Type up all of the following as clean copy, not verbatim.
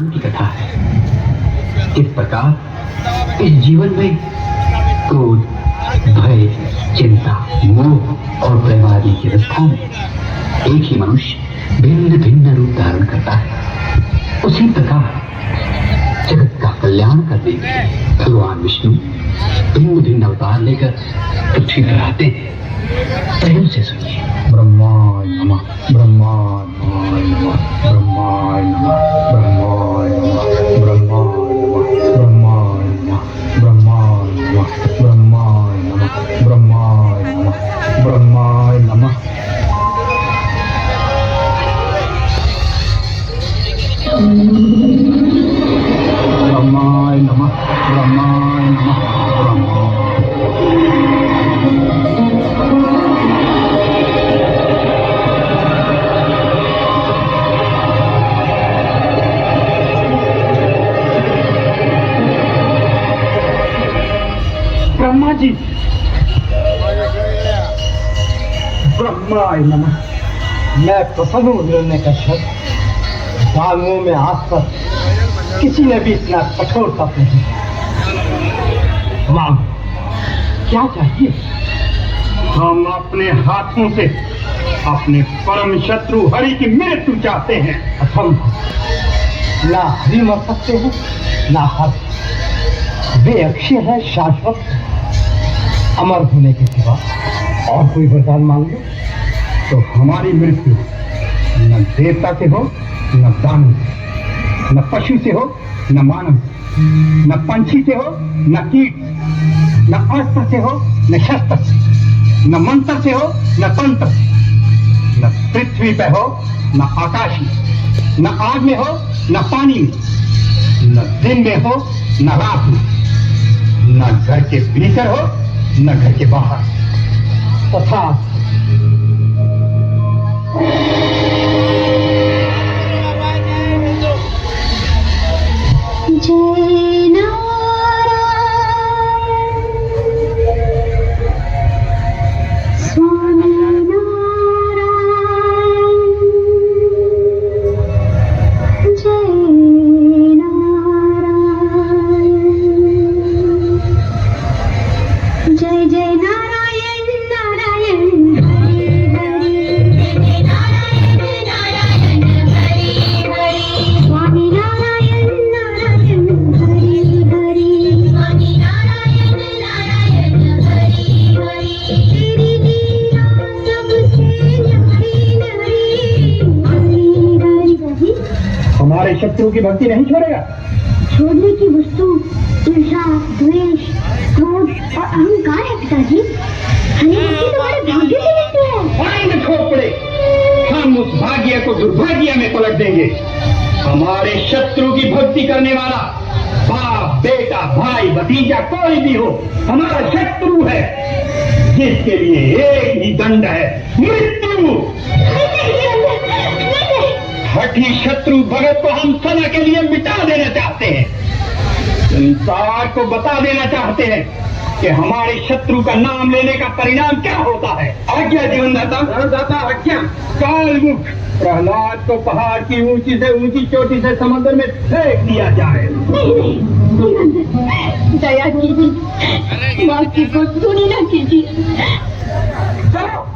की कथा है। इस प्रकार इस जीवन में क्रोध, भय, चिंता, मोह और प्रेम आदि की अवस्था में एक ही मनुष्य भिन्न भिन्न रूप धारण करता है। उसी प्रकार जगत का कल्याण करने में भगवान विष्णु भिन्न भिन्न अवतार लेकर पृथ्वी पर आते हैं। प्रेम से सुनिए। ब्रह्माय नमः, ब्रह्माय नमः, ब्रह्माय नमः, ब्रह्माय नमः, ब्रह्माय नमः, ब्रह्माय नमः, ब्रह्माय नमः, ब्रह्माय नमः, ब्रह्माय नमः, ब्रह्माय नमः, ब्रह्माय नमः, ब्रह्माय नमः, ब्रह्मा जी, ब्रह्माय नमः। मैं प्रसन्न हूँ निर्णय का शब्द बांगों में आज तक किसी ने भी इतना कठोर तप नहीं। मांग क्या चाहिए? हम अपने हाथों से अपने परम शत्रु हरि की मृत्यु चाहते हैं। असंभव। ना हरि मर सकते हैं, ना हरि। वे अक्षय है, शाश्वत। अमर होने के सिवा और कोई वरदान मांग लो तो हमारी मृत्यु न देवता से हो, न दानव से, न पशु से हो, न मानव से, न पंछी से हो, न कीट, न अस्त्र से हो, न शस्त्र से, न मंत्र से हो, न तंत्र से, न पृथ्वी पे हो, न आकाश में, न आग में हो, न पानी में, न दिन में हो, न रात में, न घर के भीतर हो, न घर के बाहर। तथा जय नारायण स्वामी नारायण, जय नारायण, जय जय नारायण नारायण हरि हरि, जय नारायण नारायण हरि हरि, स्वामी नारायण नारायण हरि हरि, स्वामी नारायण नारायण हरि हरि, तेरी लीला सबसे न्यारी न्यारी, हरि हरि हरि। हमारे शत्रु की भक्ति नहीं छोड़ेगा। छोड़ने की वस्तु ईर्षा, द्वेष, क्रोध और अहंकार है पिताजी। हमें भक्ति तुम्हारे भाग्य से मिलती है। आनंद खोपड़े, हम उस भाग्य को दुर्भाग्य में पलट देंगे। हमारे शत्रु की भक्ति करने वाला बाप, बेटा, भाई, भतीजा कोई भी हो, हमारा शत्रु है, जिसके लिए एक ही दंड है, मृत्यु। हठी शत्रु भगत को हम सदा के लिए मिटा देना चाहते हैं। संसार को बता देना चाहते हैं कि हमारे शत्रु का नाम लेने का परिणाम क्या होता है। आज्ञा जीवनदाता, आज्ञा। कालमुख प्रहलाद को पहाड़ की ऊंची से ऊंची चोटी से समुद्र में फेंक दिया जाए। दया कीजिए, माँ की को सुनी न कीजिए। चलो।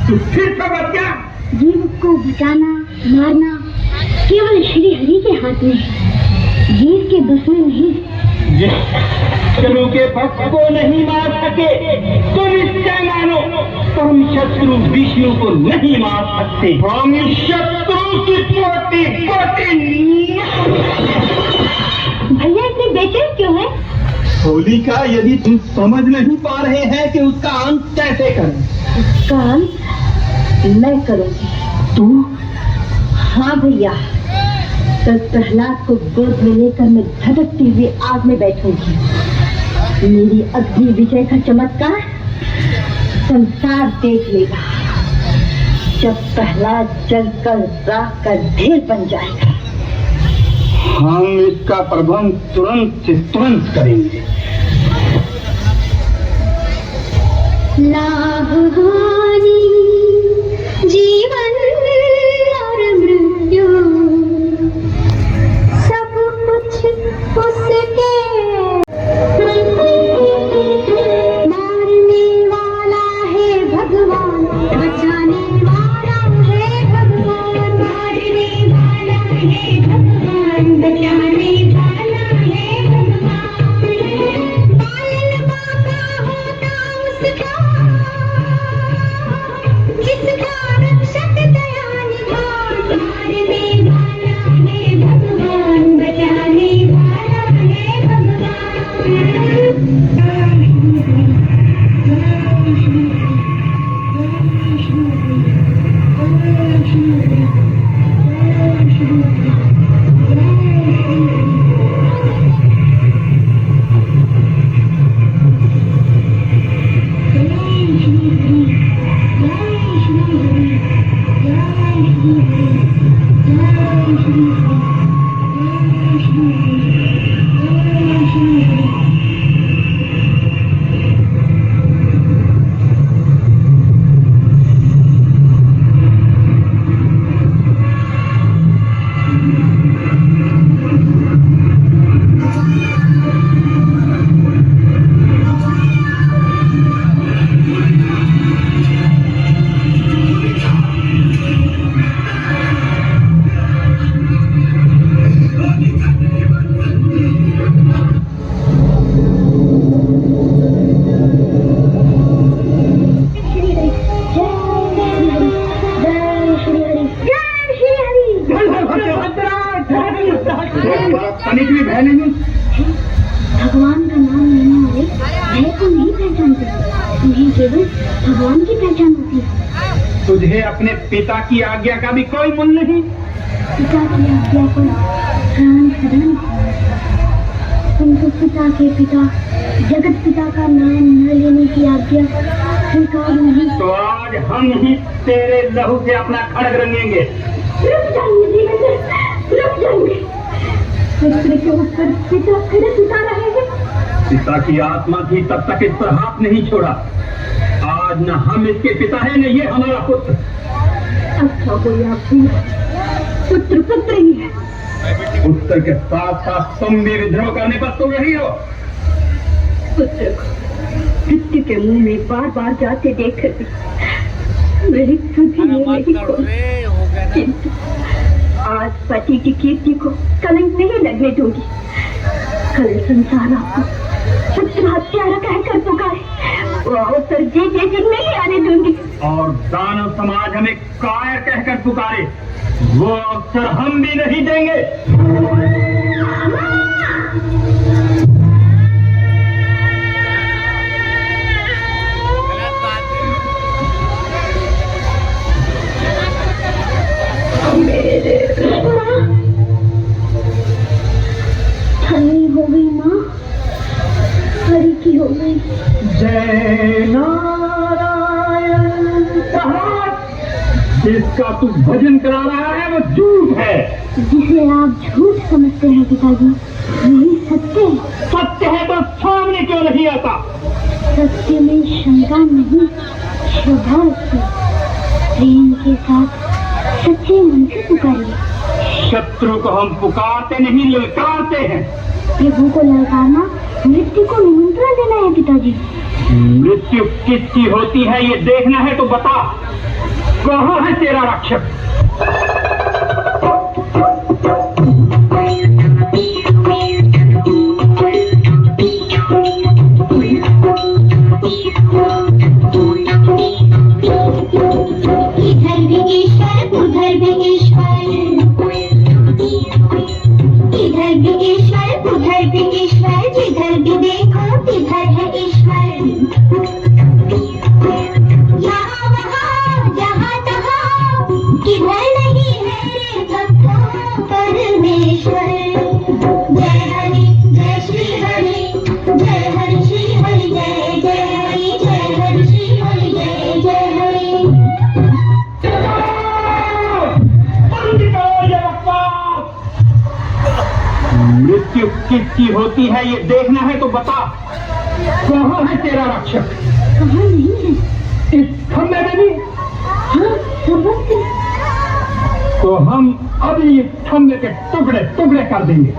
तू फिर खबर क्या? जीव को बचाना मारना केवल श्री हरि के हाथ में है, जीव के बस में नहीं। शत्रु के भक्त को नहीं मार सके तो निश्चय मानो हम शत्रु विष्णु को नहीं मार सकते। हम शत्रु की पोटी पोटी। भैया इतने बेचैन क्यों है? होलिका, यदि तुम समझ नहीं पा रहे हैं कि उसका अंत कैसे करें। उसका अंत मैं करूंगी। तू? हाँ भैया, कल प्रहलाद को गोद में लेकर मैं धधकती हुई आग में बैठूंगी। मेरी अग्नि विजय का चमत्कार संसार देख लेगा। जब प्रहलाद जलकर राख का ढेर बन जाएगा, हम इसका प्रबंध तुरंत से तुरंत करेंगे। लाभ हानि जीवन और मृत्यु सब कुछ उसके। मारने वाला है भगवान, बचाने वाला है भगवान। मारने वाला है भगवान, बचाने वाला है भगवान। पालन बाबा होता उसका, जिसका रक्षक दया निधान। मारने वाला है भगवान, बचाने वाला है भगवान। भगवान का नाम लेने वाले भय को नहीं पहचानते, उन्हें केवल भगवान की पहचान होती है। तुझे अपने पिता की आज्ञा का भी कोई मूल नहीं। पिता की आज्ञा को प्राण सदन, किंतु पिता के पिता जगत पिता का नाम न लेने की आज्ञा स्वीकार नहीं। तो आज हम ही तेरे लहू से अपना खड्ग रंगेंगे। रुक जाएंगे देवेंद्र, रुक जाएंगे। पुत्र के ऊपर पिता खड़क उतार रहे हैं। पिता की आत्मा थी तब तक इस पर हाथ नहीं छोड़ा। आज न हम इसके पिता हैं न ये हमारा पुत्र। अच्छा कोई आपकी पुत्र पुत्र ही है। पुत्र के साथ साथ तुम भी विद्रोह करने पर तो रही हो। पुत्र को मृत्यु के मुंह में बार बार जाते देखकर भी मेरी सुधी नहीं खोई, किंतु आज पति की कीर्ति को कलंक नहीं लगने दूंगी। कल संसार आपको पुत्र हत्यारा कहकर पुकारे, वो अवसर जी नहीं आने दूंगी। और दानव समाज हमें कायर कहकर पुकारे, वो अवसर हम भी नहीं देंगे। धन्य हो गई माँ, हरि की हो गई। जय नारायण। जिसका तू भजन करा रहा है वो झूठ है। जिसे आप झूठ समझते हैं पिताजी, वही सत्य है। सत्य है तो सामने क्यों नहीं आता? सत्य में शंका नहीं, श्रद्धा रखिए। प्रेम के साथ सच्चे मन से पुकारिए। शत्रु को हम पुकारते नहीं, ललकारते हैं। प्रभु को ललकारना मृत्यु को निमंत्रण देना है पिताजी। मृत्यु किसकी होती है ये देखना है तो बता, कहाँ है तेरा रक्षक? इधर भी ईश्वर उधर भी ईश्वर, इधर भी ईश्वर उधर भी ईश्वर, जिधर भी देखो तिधर है ईश्वर। यहाँ वहाँ जहाँ तहाँ किधर नहीं है भक्तों परमेश्वर। जय हरि जय श्री हरि, जय हरि श्री हरि, जय जय हरि, जय हरि श्री हरि, जय जय हरि। मृत्यु किसकी होती है ये देखना है तो बता, कहाँ है तेरा रक्षक? कहाँ नहीं है? इस खम्भे में भी? हाँ, सर्वत्र। तो हम अभी इस खम्भे के टुकड़े टुकड़े कर देंगे।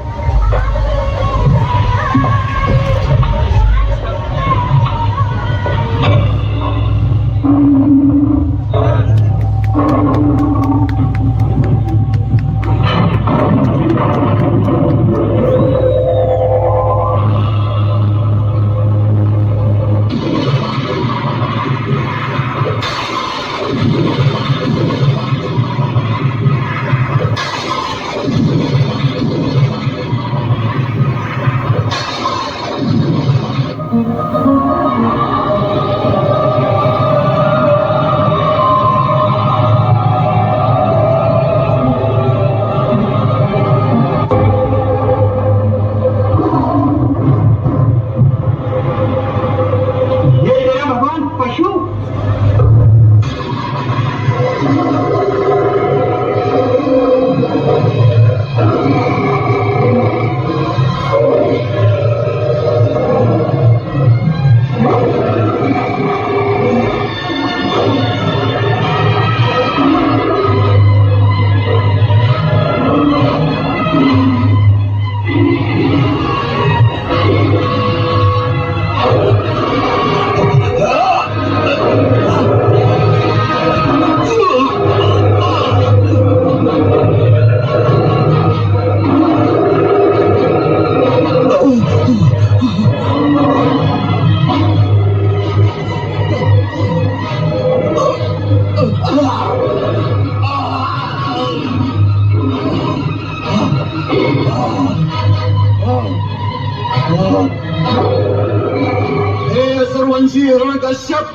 हे सर्वंशी हिरण्यकश्यप,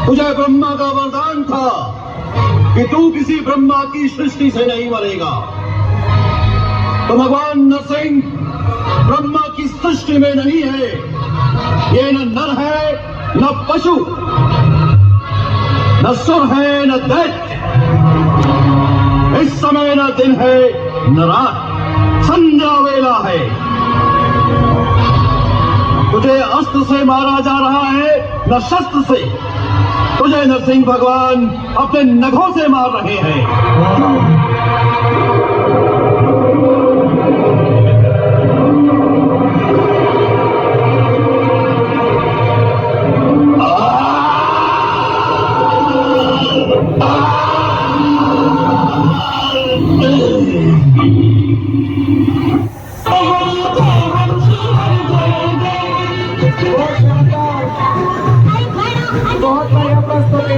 तुझे ब्रह्मा का वरदान था कि तू किसी ब्रह्मा की सृष्टि से नहीं मरेगा। तो भगवान नरसिंह ब्रह्मा की सृष्टि में नहीं है। ये न नर है न पशु, न सुर है न दैत्य। इस समय न दिन है न रात, संध्या वेला है। तुझे अस्त्र से मारा जा रहा है न शस्त्र से। तुझे नरसिंह भगवान अपने नखों से मार रहे हैं। बहुत बढ़िया प्रस्तुति।